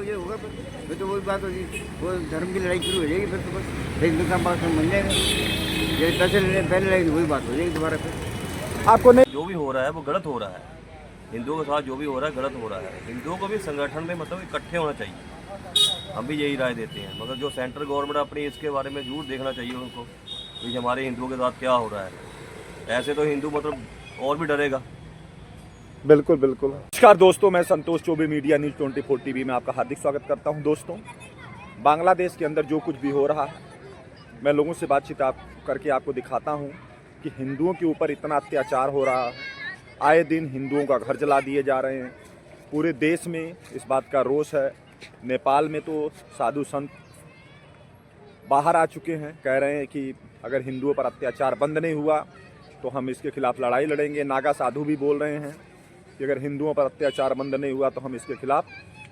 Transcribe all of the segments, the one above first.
ये होगा फिर तो वही बात होगी, वो धर्म की लड़ाई शुरू हो जाएगी फिर तो बस हिंदुस्तान पाकिस्तान बन जाएगा। ये पैसे लेने पहले लड़ाई वही बात हो जाएगी दोबारा फिर। आपको नहीं जो भी हो रहा है वो गलत हो रहा है। हिंदुओं के साथ जो भी हो रहा है गलत हो रहा है। हिंदुओं को भी संगठन में मतलब इकट्ठे होना चाहिए, हम भी यही राय देते हैं। मगर जो सेंट्रल गवर्नमेंट अपनी इसके बारे में जरूर देखना चाहिए उनको कि हमारे हिंदुओं के साथ क्या हो रहा है। ऐसे तो हिंदू मतलब और भी डरेगा। बिल्कुल बिल्कुल। नमस्कार दोस्तों, मैं Santosh Choubey, media news 24 TV में आपका हार्दिक स्वागत करता हूं। दोस्तों, बांग्लादेश के अंदर जो कुछ भी हो रहा है, मैं लोगों से बातचीत करके आपको दिखाता हूं कि हिंदुओं के ऊपर इतना अत्याचार हो रहा है। आए दिन हिंदुओं का घर जला दिए जा रहे हैं। पूरे देश में इस बात का रोष है। नेपाल में तो साधु संत बाहर आ चुके हैं, कह रहे हैं कि अगर हिंदुओं पर अत्याचार बंद नहीं हुआ तो हम इसके खिलाफ लड़ाई लड़ेंगे। नागा साधु भी बोल रहे हैं कि अगर हिंदुओं पर अत्याचार बंद नहीं हुआ तो हम इसके खिलाफ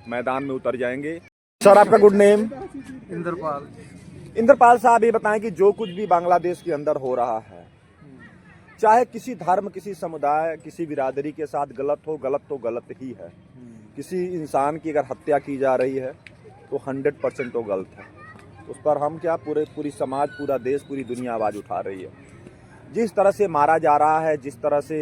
मैदान में उतर जाएंगे। सर, आपका गुड नेम? इंद्रपाल। इंद्रपाल साहब, ये बताएं कि जो कुछ भी बांग्लादेश के अंदर हो रहा है, चाहे किसी धर्म, किसी समुदाय, किसी बिरादरी के साथ गलत हो, गलत तो गलत ही है। किसी इंसान की अगर हत्या की जा रही है तो 100% तो गलत है। उस पर हम क्या, पूरी समाज, पूरा देश, पूरी दुनिया आवाज़ उठा रही है। जिस तरह से मारा जा रहा है, जिस तरह से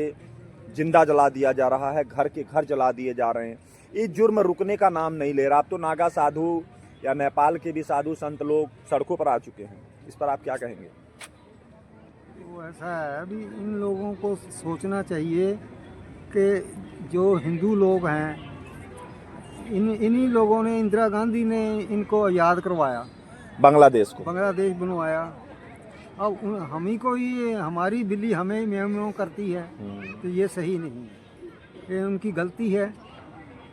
जिंदा जला दिया जा रहा है, घर के घर जला दिए जा रहे हैं, ये जुर्म रुकने का नाम नहीं ले रहा। अब तो नागा साधु या नेपाल के भी साधु संत लोग सड़कों पर आ चुके हैं। इस पर आप क्या कहेंगे? तो ऐसा है, अभी इन लोगों को सोचना चाहिए कि जो हिंदू लोग हैं, इन्हीं लोगों ने, इंदिरा गांधी ने इनको याद करवाया, बांग्लादेश को बांग्लादेश बनवाया। अब हम ही को ये, हमारी बिल्ली हमें म्याऊं म्याऊं करती है, तो ये सही नहीं है। ये उनकी गलती है,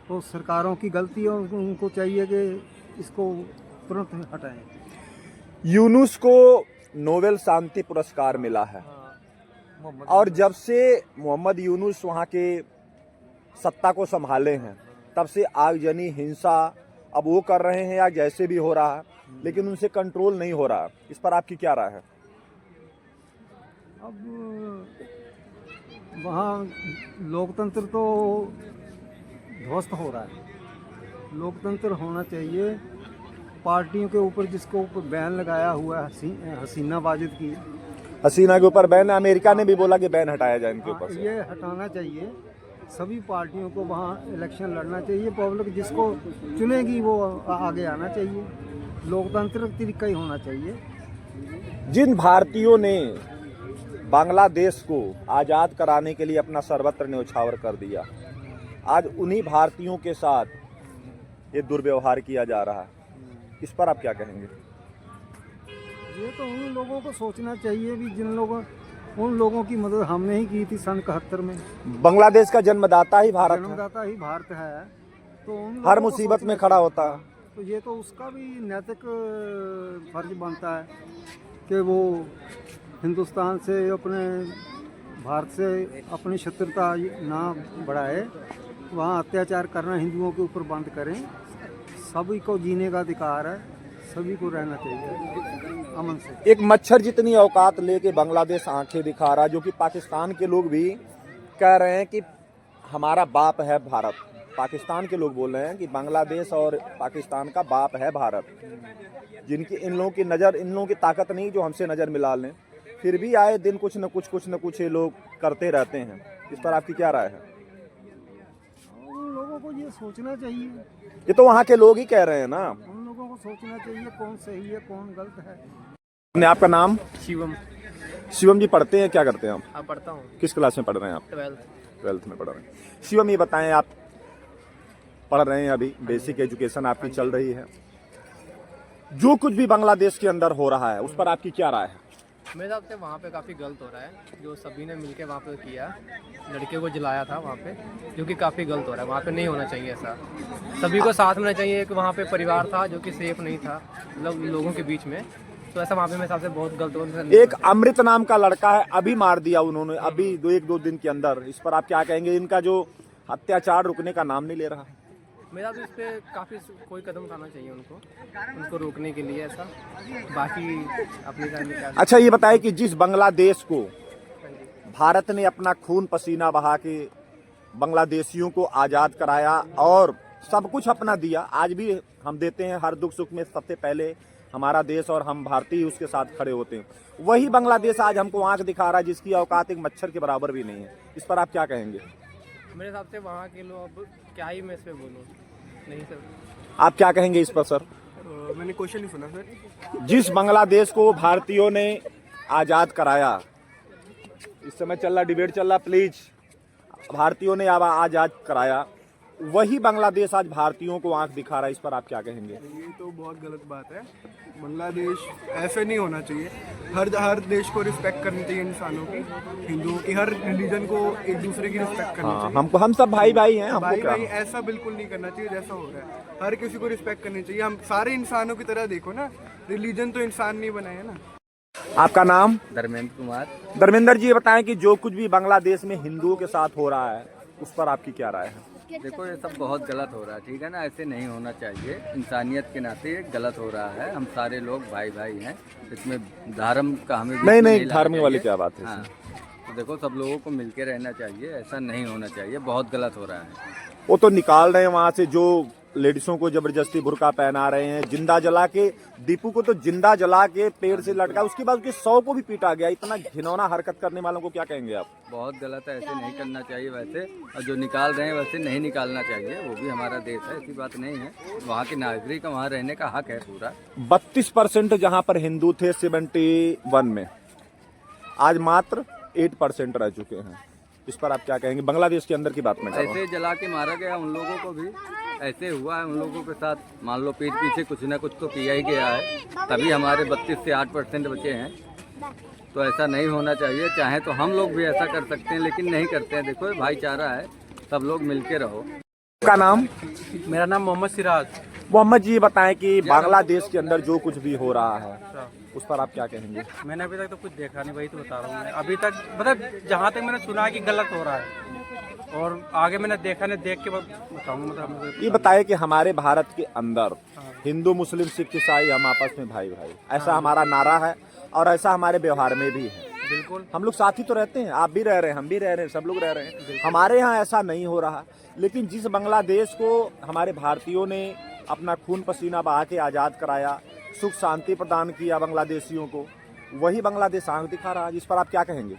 तो सरकारों की गलती है। उनको चाहिए कि इसको तुरंत हटाएं। यूनुस को नोबेल शांति पुरस्कार मिला है, और जब से मोहम्मद यूनुस वहाँ के सत्ता को संभाले हैं, तब से आगजनी, हिंसा अब वो कर रहे हैं या जैसे भी हो रहा है, लेकिन उनसे कंट्रोल नहीं हो रहा। इस पर आपकी क्या राय है? अब वहाँ लोकतंत्र तो ध्वस्त हो रहा है। लोकतंत्र होना चाहिए। पार्टियों के ऊपर जिसको ऊपर बैन लगाया हुआ है, हसीना वाजिद की, हसीना के ऊपर बैन, अमेरिका ने भी बोला कि बैन हटाया जाए इनके ऊपर से। ये हटाना चाहिए। सभी पार्टियों को वहाँ इलेक्शन लड़ना चाहिए। पब्लिक जिसको चुनेगी वो आगे आना चाहिए। लोकतंत्र तरीका ही होना चाहिए। जिन भारतीयों ने बांग्लादेश को आज़ाद कराने के लिए अपना सर्वत्र न्योछावर कर दिया, आज उन्हीं भारतीयों के साथ ये दुर्व्यवहार किया जा रहा है। इस पर आप क्या कहेंगे? ये तो उन लोगों को सोचना चाहिए भी, उन लोगों की मदद हमने ही की थी सन 71 में। बांग्लादेश का जन्मदाता ही भारत है, जन्मदाता ही भारत है, तो हर मुसीबत में खड़ा होता है। तो ये तो उसका भी नैतिक फर्ज बनता है कि वो हिंदुस्तान से, अपने भारत से अपनी शत्रुता ना बढ़ाए। वहाँ अत्याचार करना हिंदुओं के ऊपर बंद करें। सभी को जीने का अधिकार है, सभी को रहना चाहिए अमन से। एक मच्छर जितनी औकात लेके बांग्लादेश आंखें दिखा रहा है, जो कि पाकिस्तान के लोग भी कह रहे हैं कि हमारा बाप है भारत। पाकिस्तान के लोग बोल रहे हैं कि बांग्लादेश और पाकिस्तान का बाप है भारत। जिनकी इन लोगों की नज़र, इन लोगों की ताकत नहीं जो हमसे नज़र मिला लें, फिर भी आए दिन कुछ न कुछ ये लोग करते रहते हैं। इस पर आपकी क्या राय है? उन लोगों को ये सोचना चाहिए। ये तो वहाँ के लोग ही कह रहे हैं ना। उन लोगों को सोचना चाहिए कौन सही है, कौन गलत है। अपने आपका नाम? शिवम। शिवम जी, पढ़ते हैं, क्या करते हैं आप? आप पढ़ता हूँ, किस क्लास में पढ़ रहे हैं आप? 12th। में पढ़ रहे हैं। शिवम, ये बताएं, आप पढ़ रहे हैं, अभी बेसिक एजुकेशन आपकी चल रही है, जो कुछ भी बांग्लादेश के अंदर हो रहा है उस पर आपकी क्या राय है? मेरे हिसाब से वहाँ पे काफ़ी गलत हो रहा है। जो सभी ने मिलके वहाँ पे किया, लड़के को जलाया था वहाँ पे, जो कि काफ़ी गलत हो रहा है। वहाँ पे नहीं होना चाहिए ऐसा। सभी को साथ में रहना चाहिए। कि वहाँ पे परिवार था जो कि सेफ नहीं था, मतलब लोगों के बीच में, तो ऐसा वहाँ पे मेरे हिसाब से बहुत गलत हो रहा है। एक अमृत नाम का लड़का है, अभी मार दिया उन्होंने, अभी एक दो दिन के अंदर। इस पर आप क्या कहेंगे? इनका जो अत्याचार रुकने का नाम नहीं ले रहा। मेरा तो इस पर काफ़ी कोई कदम उठाना चाहिए उनको रोकने के लिए ऐसा। बाकी अपनी क्या। अच्छा, ये बताएं कि जिस बांग्लादेश को भारत ने अपना खून पसीना बहा के बांग्लादेशियों को आज़ाद कराया और सब कुछ अपना दिया, आज भी हम देते हैं। हर दुख सुख में सबसे पहले हमारा देश और हम भारतीय उसके साथ खड़े होते हैं। वही बांग्लादेश आज हमको आंख दिखा रहा है जिसकी औकात एक मच्छर के बराबर भी नहीं है। इस पर आप क्या कहेंगे? मेरे हिसाब से वहाँ के लोग, अब क्या ही मैं इस पर बोलूँ, नहीं सर। आप क्या कहेंगे इस पर सर? मैंने क्वेश्चन नहीं सुना सर। जिस बांग्लादेश को भारतीयों ने आज़ाद कराया, इस समय चल रहा डिबेट चल रहा, प्लीज, भारतीयों ने आज़ाद कराया, वही बांग्लादेश आज भारतीयों को आंख दिखा रहा है। इस पर आप क्या कहेंगे? ये तो बहुत गलत बात है। बांग्लादेश ऐसे नहीं होना चाहिए। हर देश को रिस्पेक्ट करनी चाहिए, इंसानों की, हिंदुओं की, हर रिलीजन को एक दूसरे की रिस्पेक्ट करनी चाहिए। हम सब भाई भाई हैं, हमको भाई क्या? भाई ऐसा बिल्कुल नहीं करना चाहिए जैसा हो रहा है। हर किसी को रिस्पेक्ट करनी चाहिए। हम सारे इंसानों की तरह देखो ना, रिलीजन तो इंसान नहीं बनाए है ना। आपका नाम? धर्मेंद्र कुमार। धर्मेंद्र जी, ये बताएं कि जो कुछ भी बांग्लादेश में हिंदुओं के साथ हो रहा है उस पर आपकी क्या राय है? देखो, ये सब बहुत गलत हो रहा है, ठीक है ना, ऐसे नहीं होना चाहिए। इंसानियत के नाते ये गलत हो रहा है। हम सारे लोग भाई भाई हैं, इसमें धर्म का हमें बीच में नहीं, लाना धार्मिक वाली चाहिए। क्या बात है? हाँ, तो देखो, सब लोगों को मिलके रहना चाहिए, ऐसा नहीं होना चाहिए, बहुत गलत हो रहा है। वो तो निकाल रहे हैं वहां से, जो लेडीजों को जबरदस्ती बुर्का पहना रहे हैं, जिंदा जला के, दीपू को तो जिंदा जला के पेड़ से लटका, उसके बाद उसके 100 को भी पीटा गया। इतना घिनौना हरकत करने वालों को क्या कहेंगे आप? बहुत गलत है, ऐसे नहीं करना चाहिए वैसे, और जो निकाल रहे हैं वैसे नहीं निकालना चाहिए। वो भी हमारा देश है, ऐसी बात नहीं है। वहाँ के नागरिक का वहाँ रहने का हक है पूरा। 32% जहां पर हिंदू थे 71 में, आज मात्र 8% रह चुके हैं। इस पर आप क्या कहेंगे? बांग्लादेश के अंदर की बात में ऐसे जला के मारा गया उन लोगों को भी, ऐसे हुआ है उन लोगों के साथ। मान लो पीठ पीछे कुछ ना कुछ तो किया ही गया है, तभी हमारे 32 से 8% बचे हैं। तो ऐसा नहीं होना चाहिए। चाहे तो हम लोग भी ऐसा कर सकते हैं, लेकिन नहीं करते हैं। देखो, ये भाईचारा है, सब लोग मिलके रहो। का नाम? मेरा नाम मोहम्मद सिराज। मोहम्मद जी, बताएं कि बांग्लादेश के अंदर जो कुछ भी हो रहा है उस पर आप क्या कहेंगे? मैंने अभी तक तो कुछ देखा नहीं, वही तो बता रहा हूँ मैं। अभी तक मतलब जहाँ तक मैंने सुना है कि गलत हो रहा है, और आगे मैंने देखा नहीं, देख के बताऊंगा। मतलब ये बताएं कि हमारे भारत के अंदर हिंदू मुस्लिम सिख ईसाई हम आपस में भाई भाई, ऐसा हमारा नारा है और ऐसा हमारे व्यवहार में भी है। बिल्कुल, हम लोग साथ ही तो रहते हैं, आप भी रह रहे हैं, हम भी रह रहे हैं, सब लोग रह रहे हैं। हमारे यहाँ ऐसा नहीं हो रहा। लेकिन जिस बांग्लादेश को हमारे भारतीयों ने अपना खून पसीना बहा के आज़ाद कराया, सुख शांति प्रदान किया बांग्लादेशियों को, वही बांग्लादेश आंख दिखा रहा है। जिस पर आप क्या कहेंगे?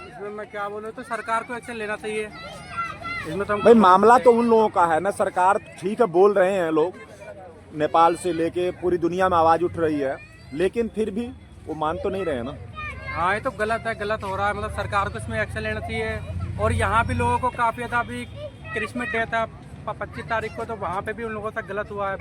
इसमें मैं क्या बोलूँ, तो सरकार को एक्शन लेना चाहिए इसमें। तो भाई, मामला तो उन लोगों का है ना। सरकार ठीक है, बोल रहे हैं लोग, नेपाल से लेके पूरी दुनिया में आवाज़ उठ रही है, लेकिन फिर भी वो मान तो नहीं रहे ना। हाँ, ये तो गलत है, गलत हो रहा है। मतलब सरकार को इसमें एक्शन लेना चाहिए। और यहाँ भी लोगों को काफ़ी ज़्यादा, अभी क्रिसमस डे था 25 तारीख को, तो वहाँ पे भी उन लोगों से गलत हुआ है।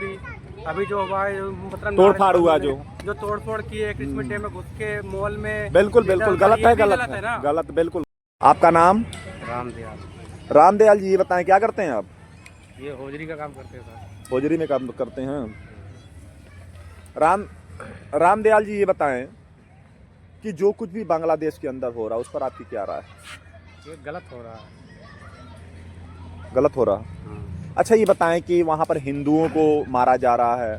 अभी जो हुआ है, मतलब तोड़फाड़ हुआ, जो तोड़फोड़ किए क्रिसमस डे में घुस के मॉल में। बिल्कुल बिल्कुल गलत है, गलत है ना, गलत, बिल्कुल। आपका नाम? रामदयाल। रामदयाल जी, ये बताएं क्या करते हैं आप? ये होजरी का काम करते हैं सर। होजरी में काम करते हैं। रामदयाल जी, ये बताएं कि जो कुछ भी बांग्लादेश के अंदर हो रहा है उस पर आपकी क्या राय है? ये गलत हो रहा है। गलत हो रहा? अच्छा, ये बताएं कि वहाँ पर हिंदुओं को मारा जा रहा है।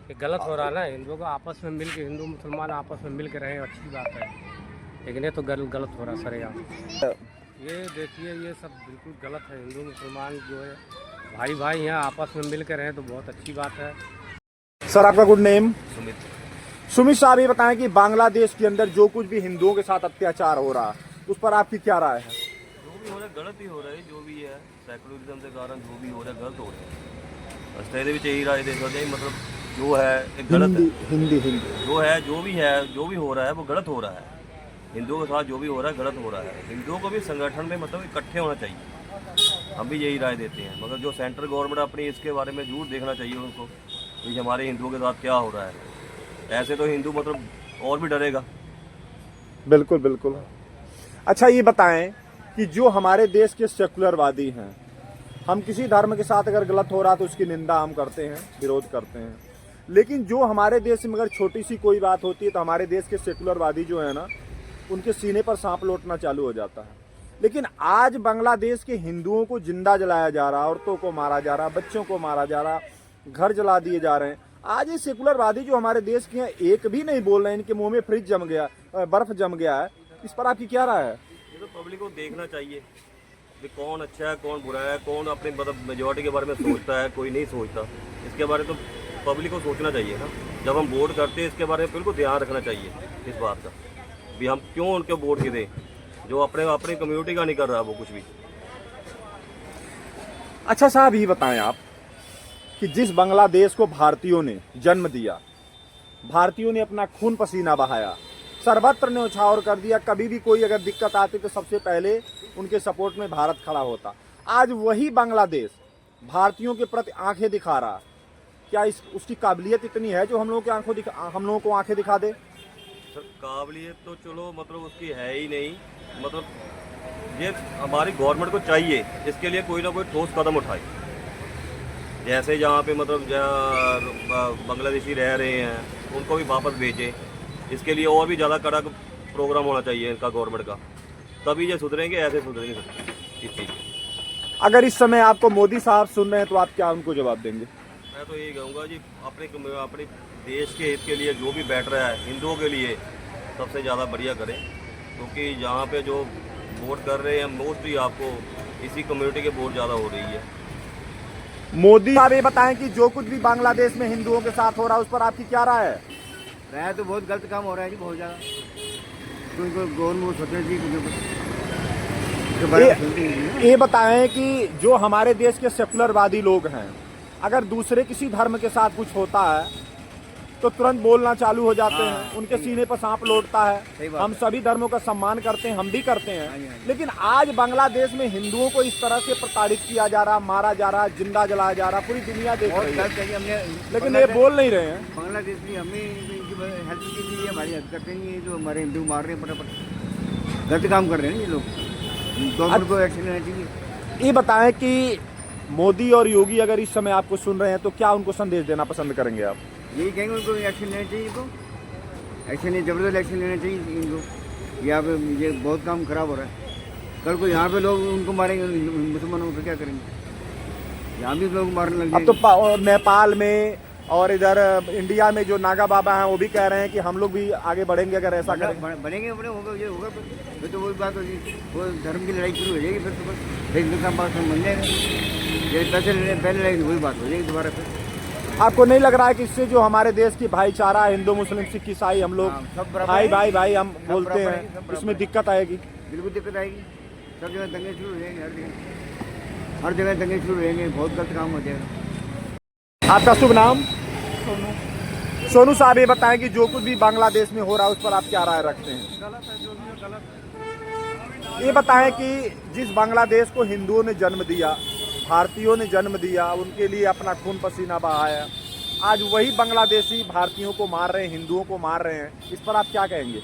ये गलत हो रहा है ना। हिंदुओं को आपस में मिल के, हिंदू मुसलमान आपस में मिल के रहे, अच्छी बात है। लेकिन ये तो गलत हो रहा है सर। ये देखिए, ये सब बिल्कुल गलत है। हिंदू मुसलमान जो है भाई भाई हैं, आपस में मिल के रहें तो बहुत अच्छी बात है। सर, आपका गुड नेम? सुमित। सुमित साहब, ये बताएं कि बांग्लादेश के अंदर जो कुछ भी हिंदुओं के साथ अत्याचार हो रहा है उस पर आपकी क्या राय है? जो भी हो रहा है गलत ही हो रहा है। जो भी है सेकुलरिज्म के कारण जो भी हो रहा है गलत हो रहा है। बस तेरे भी यही राय दे सकते हैं, मतलब जो है एक गलत है। हिंदी जो है, जो भी हो रहा है वो गलत हो रहा है। हिंदुओं के साथ जो भी हो रहा है गलत हो रहा है। हिंदुओं को भी संगठन में मतलब इकट्ठे होना चाहिए। हम भी यही राय देते हैं। मगर जो सेंट्रल गवर्नमेंट अपनी इसके बारे में जरूर देखना चाहिए उनको कि हमारे हिंदुओं के साथ क्या हो रहा है। ऐसे तो हिंदू मतलब और भी डरेगा। बिल्कुल बिल्कुल। अच्छा, ये बताएं कि जो हमारे देश के सेकुलरवादी हैं, हम किसी धर्म के साथ अगर गलत हो रहा तो उसकी निंदा हम करते हैं, विरोध करते हैं। लेकिन जो हमारे देश में अगर छोटी सी कोई बात होती है तो हमारे देश के सेकुलरवादी जो है ना, उनके सीने पर सांप लौटना चालू हो जाता है। लेकिन आज बांग्लादेश के हिंदुओं को जिंदा जलाया जा रहा, औरतों को मारा जा रहा, बच्चों को मारा जा रहा, घर जला दिए जा रहे हैं। आज ये सेकुलरवादी जो हमारे देश के हैं एक भी नहीं बोल रहे हैं, इनके मुंह में फ्रिज जम गया, बर्फ जम गया है। इस पर आपकी क्या राय है? ये तो पब्लिक को देखना चाहिए कि कौन अच्छा है कौन बुरा है, कौन अपने मतलब मेजोरिटी के बारे में सोचता है, कोई नहीं सोचता। इसके बारे में तो पब्लिक को सोचना चाहिए ना। जब हम वोट करते हैं इसके बारे में बिल्कुल ध्यान रखना चाहिए इस बात का भी हम क्यों उनके वोट की दें जो अपनी कम्युनिटी का नहीं कर रहा वो कुछ भी। अच्छा साहब, ये बताएं आप कि जिस बांग्लादेश को भारतीयों ने जन्म दिया, भारतीयों ने अपना खून पसीना बहाया, सर्वत्र न्यौछावर कर दिया, कभी भी कोई अगर दिक्कत आती तो सबसे पहले उनके सपोर्ट में भारत खड़ा होता, आज वही बांग्लादेश भारतीयों के प्रति आंखें दिखा रहा, क्या उसकी काबिलियत इतनी है जो हम लोगों को आंखें दिखा दे? सर काबिलियत तो चलो मतलब उसकी है ही नहीं, मतलब ये हमारी गवर्नमेंट को चाहिए इसके लिए कोई ना कोई ठोस कदम उठाए। जैसे जहाँ पे मतलब जहाँ बांग्लादेशी रह रहे हैं उनको भी वापस भेजे, इसके लिए और भी ज़्यादा कड़ा प्रोग्राम होना चाहिए इनका गवर्नमेंट का, तभी ये सुधरेंगे, ऐसे सुधरेंगे इस चीज़। अगर इस समय आपको मोदी साहब सुन रहे हैं तो आप क्या उनको जवाब देंगे? मैं तो यही कहूँगा जी अपने देश के हित के लिए जो भी बैठ रहा है हिंदुओं के लिए सबसे ज़्यादा बढ़िया करें, क्योंकि यहाँ पे जो वोट कर रहे हैं मोस्टली आपको इसी कम्युनिटी के वोट ज़्यादा हो रही है। मोदी साहब ये बताएं कि जो कुछ भी बांग्लादेश में हिंदुओं के साथ हो रहा है उस पर आपकी क्या राय है? राय तो बहुत गलत काम हो रहा है जी, बहुत ज़्यादा। तो इनको गवर्नमेंट सोचना चाहिए। ये बताएं कि जो हमारे देश के सेकुलरवादी लोग हैं, अगर दूसरे किसी धर्म के साथ कुछ होता है तो तुरंत बोलना चालू हो जाते हैं, उनके सीने पर सांप लौटता है। हम सभी धर्मों का सम्मान करते हैं, हम भी करते हैं, लेकिन आज बांग्लादेश में हिंदुओं को इस तरह से प्रताड़ित किया जा रहा, मारा जा रहा, जिंदा जलाया जा रहा, पूरी दुनिया देख रही है, लेकिन ये बोल नहीं रहे हैं। बांग्लादेश में हमें हेल्प के लिए हमारी हेल्प करते हैं, जो हमारे हिंदू मार रहे हैं फटाफट, गलत काम कर रहे हैं ये लोग, गवर्नमेंट को एक्शन लेना चाहिए। ये बताएं कि मोदी और योगी अगर इस समय आपको सुन रहे हैं तो क्या उनको संदेश देना पसंद करेंगे आप? यही कहेंगे उनको एक्शन लेना चाहिए, इनको एक्शन नहीं, जबरदस्त एक्शन लेना चाहिए इनको। यहाँ पे ये बहुत काम खराब हो रहा है। कल को यहाँ पे लोग उनको मारेंगे, मुसलमानों को क्या करेंगे? यहाँ भी लोग मारने लगे। अब तो नेपाल में और इधर इंडिया में जो नागा बाबा हैं वो भी कह रहे हैं कि हम लोग भी आगे बढ़ेंगे अगर ऐसा करें। बनेंगे अपने होगा, ये होगा फिर तो वही बात होगी, वो धर्म की लड़ाई शुरू हो जाएगी फिर तो बस हिंदुस्तान पाकिस्तान बन जाएगा। ये पैसे पहले लड़ाई वही बात हो जाएगी दोबारा फिर। आपको नहीं लग रहा है कि इससे जो हमारे देश की भाईचारा हिंदू मुस्लिम सिख ईसाई हम लोग भाई भाई भाई हम बोलते हैं, इसमें दिक्कत आएगी? बिल्कुल दिक्कत आएगी, सब जगह दंगे शुरू हो जाएंगे, हर जगह दंगे शुरू हो जाएंगे, बहुत गलत काम हो जाएगा। आपका शुभ नाम? सोनू साहब ये बताएं कि जो कुछ भी बांग्लादेश में हो रहा है उस पर आप क्या राय रखते हैं? गलत है, जो भी है गलत। ये बताएं कि जिस बांग्लादेश को हिंदुओं ने जन्म दिया, भारतीयों ने जन्म दिया, उनके लिए अपना खून पसीना बहाया, आज वही बांग्लादेशी भारतीयों को मार रहे हैं, हिंदुओं को मार रहे हैं, इस पर आप क्या कहेंगे?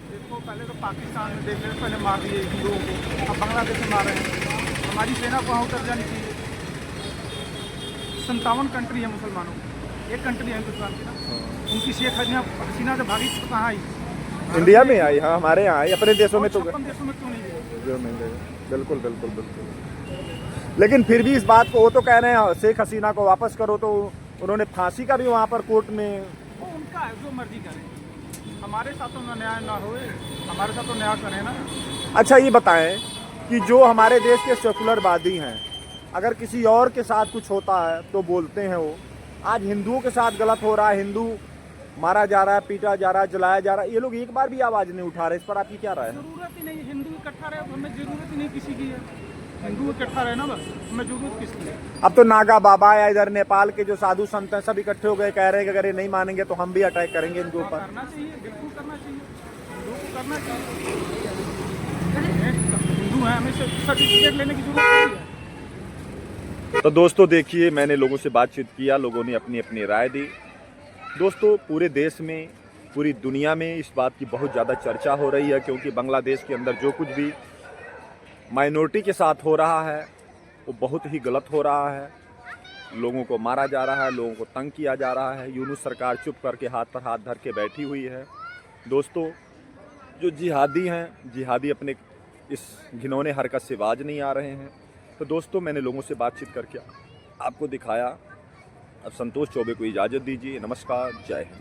देखो पहले तो पाकिस्तान में देख रहे, पहले मार दिए हिंदुओं को, अब बांग्लादेश में मार रहे हैं। हमारी सेना को वहाँ उतर जानी चाहिए। 57 कंट्री है मुसलमानों की, एक कंट्री है हिंदुस्तान की ना। उनकी शेख हसीना से भागी तो कहाँ आई? इंडिया में आई, हाँ हमारे यहाँ आई, अपने देशों में तो देशों में क्यों नहीं गए? बिल्कुल बिल्कुल बिल्कुल। लेकिन फिर भी इस बात को वो तो कह रहे हैं शेख हसीना को वापस करो, तो उन्होंने फांसी का भी वहाँ पर कोर्ट में, वो उनका है, जो मर्जी करें, हमारे साथ तो न्याय ना होए, हमारे साथ तो न्याय करें ना। अच्छा ये बताएं कि जो हमारे देश के सेकुलरवादी हैं, अगर किसी और के साथ कुछ होता है तो बोलते हैं वो, आज हिंदुओं के साथ गलत हो रहा है, हिंदू मारा जा रहा है, पीटा जा रहा है, जलाया जा रहा है, ये लोग एक बार भी आवाज़ नहीं उठा रहे, इस पर आपकी क्या राय है? जरूरत ही नहीं, हिंदू इकट्ठा रहे, हमें जरूरत ही नहीं किसी की है, हिंदू इकट्ठा रहे ना बस, हमें जरूरत किसकी है? अब तो नागा बाबा या इधर नेपाल के जो साधु संत हैं सब इकट्ठे हो गए, कह रहे हैं कि अगर ये नहीं मानेंगे तो हम भी अटैक करेंगे इनके ऊपर। करना चाहिए, बिल्कुल करना चाहिए, हिंदुओं को करना चाहिए। हिंदू हैं, हमें सर्टिफिकेट लेने की जरूरत नहीं है। तो दोस्तों देखिए, मैंने लोगों से बातचीत किया, लोगों ने अपनी अपनी राय दी। दोस्तों पूरे देश में, पूरी दुनिया में इस बात की बहुत ज़्यादा चर्चा हो रही है, क्योंकि बांग्लादेश के अंदर जो कुछ भी माइनॉरिटी के साथ हो रहा है वो बहुत ही गलत हो रहा है। लोगों को मारा जा रहा है, लोगों को तंग किया जा रहा है। यूनुस सरकार चुप करके हाथ पर हाथ धर के बैठी हुई है। दोस्तों जो जिहादी हैं, जिहादी अपने इस घिनौने हरकत से बाज नहीं आ रहे हैं। तो दोस्तों मैंने लोगों से बातचीत करके आपको दिखाया। अब संतोष चौबे को इजाज़त दीजिए। नमस्कार, जय हिंद।